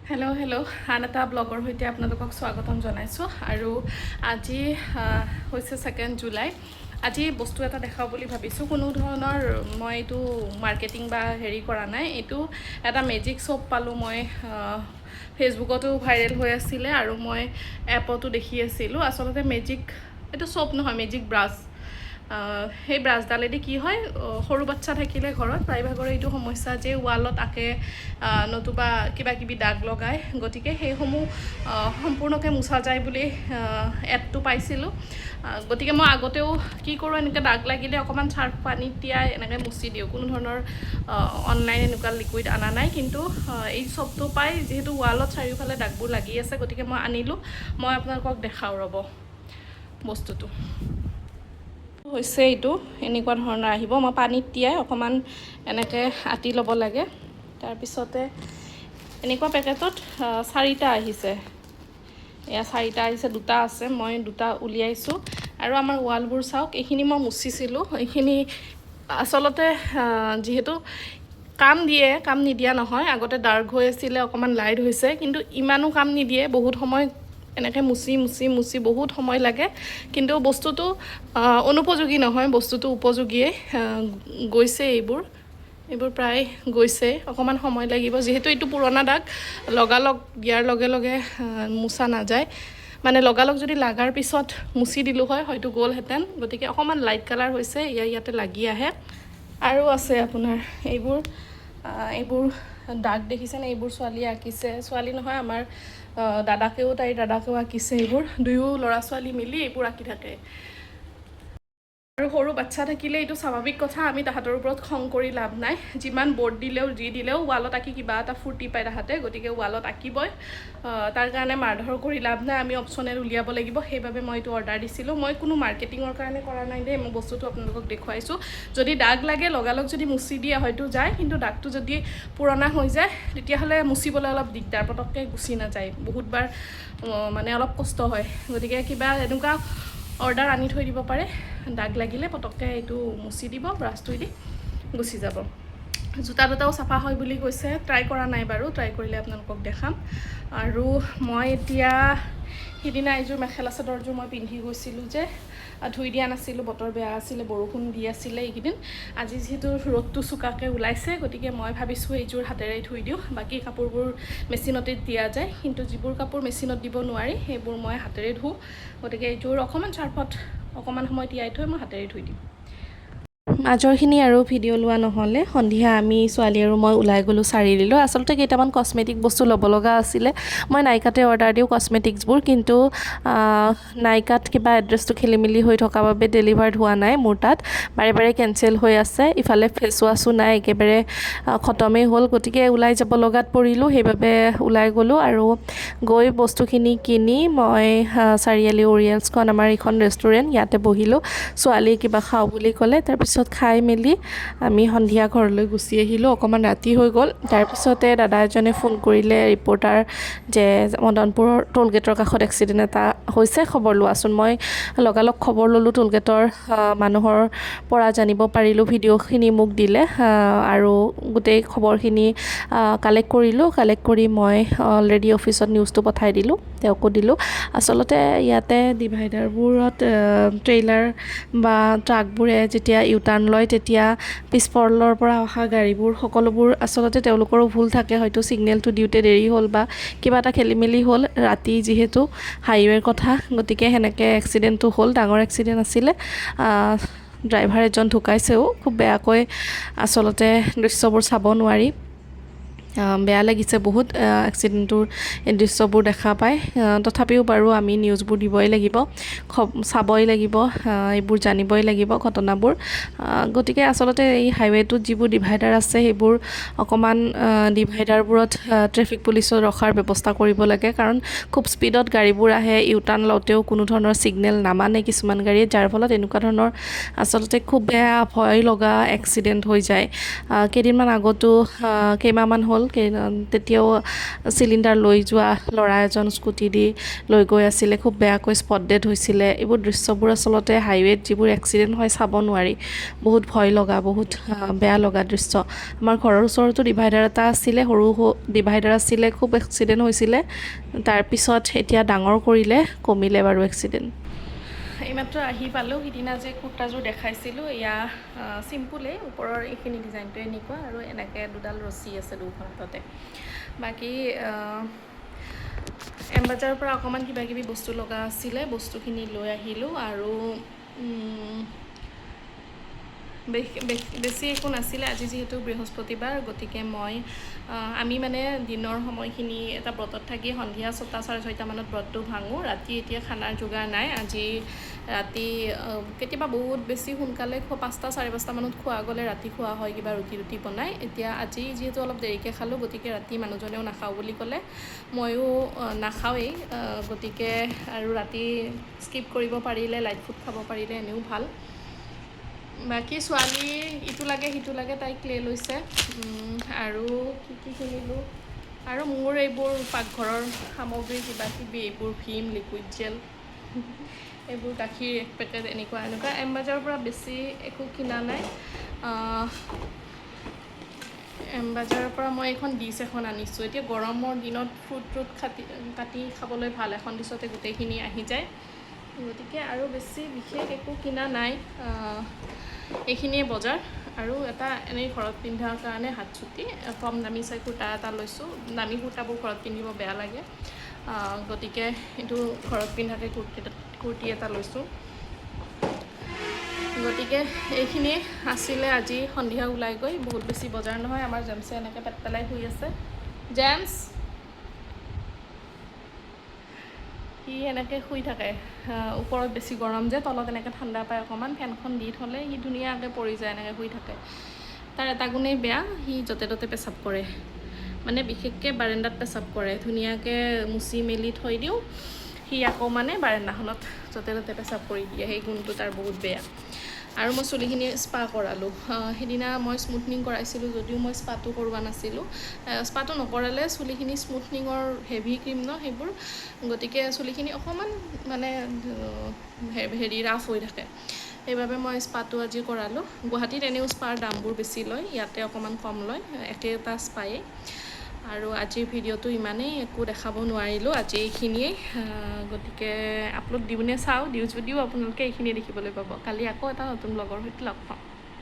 Hello' আন এটা ব্লগৰ সৈতে আপোনালোকক স্বাগতম জনাইছোঁ আৰু আজি হৈছে 2 জুলাই। আজি বস্তু এটা দেখাওঁ বুলি ভাবিছোঁ। কোনো ধৰণৰ মই এইটো মাৰ্কেটিং বা হেৰি কৰা নাই। এইটো এটা মেজিক শ্বপ পালোঁ মই। ফেচবুকতো ভাইৰেল হৈ আছিলে আৰু মই এপতো দেখি আছিলোঁ। আচলতে মেজিক এইটো শ্বপ নহয়, মেজিক ব্ৰাছ। সেই ব্ৰাছডালেদি কি হয়, সৰু বাচ্চা থাকিলে ঘৰত প্ৰায়ভাগৰে এইটো সমস্যা যে ৱালত আঁকে নতুবা কিবা কিবি দাগ লগায়, গতিকে সেইসমূহ সম্পূৰ্ণকৈ মুছা যায় বুলি এডটো পাইছিলোঁ। গতিকে মই আগতেও কি কৰোঁ, এনেকৈ দাগ লাগিলে অকণমান চাৰ্ফ পানীত তিয়াই এনেকৈ মুচি দিওঁ। কোনো ধৰণৰ অনলাইন এনেকুৱা লিকুইড অনা নাই, কিন্তু এই শ্বপটো পাই যিহেতু ৱালত চাৰিওফালে দাগবোৰ লাগি আছে, গতিকে মই আনিলোঁ। মই আপোনালোকক দেখাওঁ ৰ'ব বস্তুটো। হৈছে এইটো এনেকুৱা ধৰণৰ আহিব। মই পানীত তিয়াই অকণমান এনেকৈ আতি ল'ব লাগে। তাৰপিছতে এনেকুৱা পেকেটত 4টা আহিছে। এয়া 4টা আহিছে, 2টা আছে, মই 2টা উলিয়াইছোঁ। আৰু আমাৰ ৱালবোৰ চাওক, এইখিনি মই মুচিছিলোঁ। এইখিনি আচলতে যিহেতু কাম নিদিয়া নহয়। আগতে ডাৰ্ক হৈ আছিলে, অকণমান লাইট হৈছে, কিন্তু ইমানো কাম নিদিয়ে। বহুত সময় এনেকৈ মুচি বহুত সময় লাগে, কিন্তু বস্তুটো অনুপযোগী নহয়, বস্তুটো উপযোগীয়ে গৈছে। এইবোৰ প্ৰায় গৈছে, অকণমান সময় লাগিব। যিহেতু এইটো পুৰণা দাগ, লগালগ দিয়াৰ লগে লগে মুচা নাযায়। মানে লগালগ যদি লাগাৰ পিছত মুচি দিলোঁ হয়, হয়তো গ'লহেঁতেন। গতিকে অকণমান লাইট কালাৰ হৈছে, ইয়াতে লাগি আহে। আৰু আছে আপোনাৰ এইবোৰ দাগ দেখিছেনে? এইবোৰ ছোৱালীয়ে আঁকিছে। ছোৱালী নহয়, আমাৰ তাইৰ দাদাকেও আঁকিছে। এইবোৰ দুয়ো ল'ৰা ছোৱালী মিলি এইবোৰ আঁকি থাকে। আৰু সৰু বাচ্চা থাকিলে এইটো স্বাভাৱিক কথা, আমি তাহাঁতৰ ওপৰত খং কৰি লাভ নাই। যিমান বৰ্ড দিলেও ৱালত আঁকি কিবা এটা ফূৰ্তি পায় তাহাঁতে, গতিকে ৱালত আঁকিবই। তাৰ কাৰণে মাৰধৰ কৰি লাভ নাই, আমি অপশ্যনেল উলিয়াব লাগিব। সেইবাবে মই এইটো অৰ্ডাৰ দিছিলোঁ। মই কোনো মাৰ্কেটিঙৰ কাৰণে কৰা নাই দেই, মই বস্তুটো আপোনালোকক দেখুৱাইছোঁ। যদি দাগ লাগে লগালগ যদি মুচি দিয়ে হয়তো যায়, কিন্তু দাগটো যদি পুৰণা হৈ যায় তেতিয়াহ'লে মুচিবলৈ অলপ দিগদাৰ, পটককৈ গুচি নাযায়। বহুতবাৰ মানে অলপ কষ্ট হয়। গতিকে কিবা এনেকুৱা অৰ্ডাৰ আনি থৈ দিব পাৰে, দাগ লাগিলে পটককৈ এইটো মুচি দিব, ব্ৰাছটোৱেদি গুচি যাব। জোতা দুটাও চাফা হয় বুলি কৈছে। ট্ৰাই কৰা নাই বাৰু, ট্ৰাই কৰিলে আপোনালোকক দেখাম। আৰু মই এতিয়া সিদিনা এইযোৰ মেখেলা চাদৰযোৰ মই পিন্ধি গৈছিলোঁ যে, ধুই দিয়া নাছিলোঁ, বতৰ বেয়া আছিলে, বৰষুণ দি আছিলে এইকেইদিন। আজি যিহেতু ৰ'দটো চোকাকৈ ওলাইছে, গতিকে মই ভাবিছোঁ এইযোৰ হাতেৰে ধুই দিওঁ। বাকী কাপোৰবোৰ মেচিনতে দিয়া যায়, কিন্তু যিবোৰ কাপোৰ মেচিনত দিব নোৱাৰি সেইবোৰ মই হাতেৰে ধুওঁ। গতিকে এইযোৰ অকণমান চাৰ্ফত অকণমান সময় তিয়াই থৈ মই হাতেৰে ধুই দিম। মাজৰখিনি আৰু ভিডিঅ' লোৱা নহ'লে। সন্ধিয়া আমি ছোৱালী আৰু মই ওলাই গ'লোঁ চাৰিআলিলৈ। আচলতে কেইটামান কছমেটিক বস্তু ল'ব লগা আছিলে। মই নাইকাতে অৰ্ডাৰ দিওঁ কছমেটিক্সবোৰ, কিন্তু নাইকাত কিবা এড্ৰেছটো খেলি মেলি হৈ থকা বাবে ডেলিভাৰ্ড হোৱা নাই মোৰ তাত। বাৰে কেঞ্চেল হৈ আছে। ইফালে ফেচ ৱাছো নাই, একেবাৰে খতমেই হ'ল। গতিকে ওলাই যাব লগাত পৰিলোঁ, সেইবাবে ওলাই গ'লোঁ। আৰু গৈ বস্তুখিনি কিনি মই চাৰিআলি অৰিয়েলছখন, আমাৰ এইখন ৰেষ্টুৰেণ্ট, ইয়াতে বহিলোঁ। ছোৱালীয়ে কিবা খাওঁ বুলি ক'লে, তাৰপিছত খাই মেলি আমি সন্ধিয়া ঘৰলৈ গুচি আহিলোঁ। অকণমান ৰাতি হৈ গ'ল। তাৰপিছতে দাদা এজনে ফোন কৰিলে, ৰিপৰ্টাৰ, যে মদনপুৰৰ টোলগেটৰ কাষত এক্সিডেণ্ট এটা হৈছে, খবৰ লোৱাচোন। মই লগালগ খবৰ ল'লোঁ টোলগেটৰ মানুহৰ পৰা, জানিব পাৰিলোঁ। ভিডিঅ'খিনি মোক দিলে আৰু গোটেই খবৰখিনি কালেক্ট কৰিলোঁ। কালেক্ট কৰি মই অলৰেডি অফিচত নিউজটো পঠাই দিলোঁ, তেওঁকো দিলোঁ। আচলতে ইয়াতে ডিভাইডাৰবোৰত ট্ৰেইলাৰ বা ট্ৰাকবোৰে যেতিয়া ইউটাৰ্ণ লয়, তেতিয়া পিছফালৰ পৰা অহা গাড়ীবোৰ সকলোবোৰ আচলতে তেওঁলোকৰো ভুল থাকে। হয়তো ছিগনেলটো দিওঁতে দেৰি হ'ল বা কিবা এটা খেলি মেলি হ'ল। ৰাতি যিহেতু হাইৱেৰ কথা, গতিকে সেনেকৈ এক্সিডেণ্টটো হ'ল। ডাঙৰ এক্সিডেণ্ট আছিলে। ড্ৰাইভাৰ এজন ঢুকাইছেও খুব বেয়াকৈ। আচলতে দৃশ্যবোৰ চাব নোৱাৰি, বেয়া লাগিছে বহুত এক্সিডেণ্টটোৰ দৃশ্যবোৰ দেখা পায়। তথাপিও বাৰু আমি নিউজবোৰ দিবই লাগিব, চাবই লাগিব, এইবোৰ জানিবই লাগিব ঘটনাবোৰ। গতিকে আচলতে এই হাইৱেটোত যিবোৰ ডিভাইডাৰ আছে, সেইবোৰ অকণমান ডিভাইডাৰবোৰত ট্ৰেফিক পুলিচৰ ৰখাৰ ব্যৱস্থা কৰিব লাগে। কাৰণ খুব স্পীডত গাড়ীবোৰ আহে, ইউটাৰ্ণ লওঁতেও কোনো ধৰণৰ ছিগনেল নামানে কিছুমান গাড়ীয়ে, যাৰ ফলত এনেকুৱা ধৰণৰ আচলতে খুব বেয়া ভয় লগা এক্সিডেণ্ট হৈ যায়। কেইদিনমান আগতো কেইমাহমান হ'ল তেতিয়াও চিলিণ্ডাৰ লৈ যোৱা ল'ৰা এজন স্কুটি দি লৈ গৈ আছিলে, খুব বেয়াকৈ স্পট ডেড হৈছিলে। এইবোৰ দৃশ্যবোৰ আচলতে হাইৱেত যিবোৰ এক্সিডেণ্ট হয় চাব নোৱাৰি, বহুত ভয় লগা, বহুত বেয়া লগা দৃশ্য। আমাৰ ঘৰৰ ওচৰতো ডিভাইডাৰ এটা আছিলে, সৰু ডিভাইডাৰ আছিলে, খুব এক্সিডেণ্ট হৈছিলে। তাৰপিছত এতিয়া ডাঙৰ কৰিলে, কমিলে বাৰু এক্সিডেণ্ট। এইমাত্ৰ আহি পালোঁ। সিদিনা যে কুৰ্তাযোৰ দেখাইছিলোঁ, এয়া চিম্পুলেই, ওপৰৰ এইখিনি ডিজাইনটো এনেকুৱা আৰু এনেকৈ দুডাল ৰছী আছে দুখন হাততে। বাকী এমবাজাৰৰ পৰা অকণমান কিবা কিবি বস্তু লগা আছিলে, বস্তুখিনি লৈ আহিলোঁ। আৰু বেছি একো নাছিলে। আজি যিহেতু বৃহস্পতিবাৰ, গতিকে আমি মানে দিনৰ সময়খিনি এটা ব্ৰতত থাকি সন্ধিয়া 6টা 6:30 মানত ব্ৰতটো ভাঙোঁ। ৰাতি এতিয়া খানাৰ যোগাৰ নাই। আজি ৰাতি কেতিয়াবা বহুত বেছি সোনকালে 5টা 5:30 মানত খোৱা গ'লে ৰাতি খোৱা হয় কিবা ৰুটি বনাই। এতিয়া আজি যিহেতু অলপ দেৰিকৈ খালোঁ, গতিকে ৰাতি মানুহজনেও নাখাওঁ বুলি ক'লে, ময়ো নাখাওঁৱেই। গতিকে আৰু ৰাতি স্কিপ কৰিব পাৰিলে, লাইট ফুড খাব পাৰিলে এনেও ভাল। বাকী ছোৱালী ইটো লাগে সিটো লাগে, তাই ক্লে লৈছে। আৰু কি কিনিলোঁ, আৰু মোৰ এইবোৰ পাকঘৰৰ সামগ্ৰী কিবা কিবি, এইবোৰ ভীম, লিকুইড জেল, এইবোৰ গাখীৰ 1 পেকেট, এনেকুৱা এমবাজাৰৰ পৰা বেছি একো কিনা নাই। এমবাজাৰৰ পৰা মই এখন ডিছ এখন আনিছোঁ। এতিয়া গৰমৰ দিনত ফ্ৰুট কাটি খাবলৈ ভাল, এখন ডিছতে গোটেইখিনি আহি যায়। গতিকে আৰু বেছি বিশেষ একো কিনা নাই। এইখিনিয়ে বজাৰ। আৰু এটা এনেই ঘৰত পিন্ধাৰ কাৰণে হাত চুটি কম দামী চাই কুৰ্তা এটা লৈছোঁ। দামী কুৰ্তাবোৰ ঘৰত পিন্ধিব বেয়া লাগে, গতিকে এইটো ঘৰত পিন্ধাকৈ কুৰ্তি এটা লৈছোঁ। গতিকে এইখিনিয়ে আছিলে আজি সন্ধিয়া ওলাই গৈ। বহুত বেছি বজাৰ নহয়। আমাৰ জেমছে এনেকৈ পেট পেলাই শুই আছে। জেমছ সি এনেকৈ শুই থাকে। ওপৰত বেছি গৰম যে, তলত এনেকৈ ঠাণ্ডা পায় অকণমান। ফেনখন দি থ'লে সি ধুনীয়াকৈ পৰি যায়, এনেকৈ শুই থাকে। তাৰ এটা গুণেই বেয়া, সি য'তে ত'তে পেচাব কৰে, মানে বিশেষকৈ বাৰাণ্ডাত পেচাব কৰে। ধুনীয়াকৈ মুচি মেলি থৈ দিওঁ, সি আকৌ মানে বাৰাণ্ডাখনত য'তে ত'তে পেচাব কৰি দিয়ে। সেই গুণটো তাৰ বহুত বেয়া। আৰু মই চুলিখিনি স্পা কৰালোঁ। সেইদিনা মই স্মুথনিং কৰাইছিলোঁ যদিও মই স্পাটো কৰোৱা নাছিলোঁ। স্পাটো নকৰালে চুলিখিনি স্মুথনিঙৰ হেভি ক্ৰীম ন সেইবোৰ, গতিকে চুলিখিনি অকণমান মানে ৰাফ হৈ থাকে। সেইবাবে মই স্পাটো আজি কৰালোঁ। গুৱাহাটীত এনেও স্পাৰ দামবোৰ বেছি লয়, ইয়াতে অকণমান কম লয়, একেটা স্পায়ে। আৰু আজিৰ ভিডিঅ'টো ইমানেই, একো দেখাব নোৱাৰিলোঁ আজি এইখিনিয়েই। গতিকে আপলোড দিওঁ যদিও আপোনালোকে এইখিনিয়ে দেখিবলৈ পাব। কালি আকৌ এটা নতুন ব্লগৰ সৈতে লগ পাম।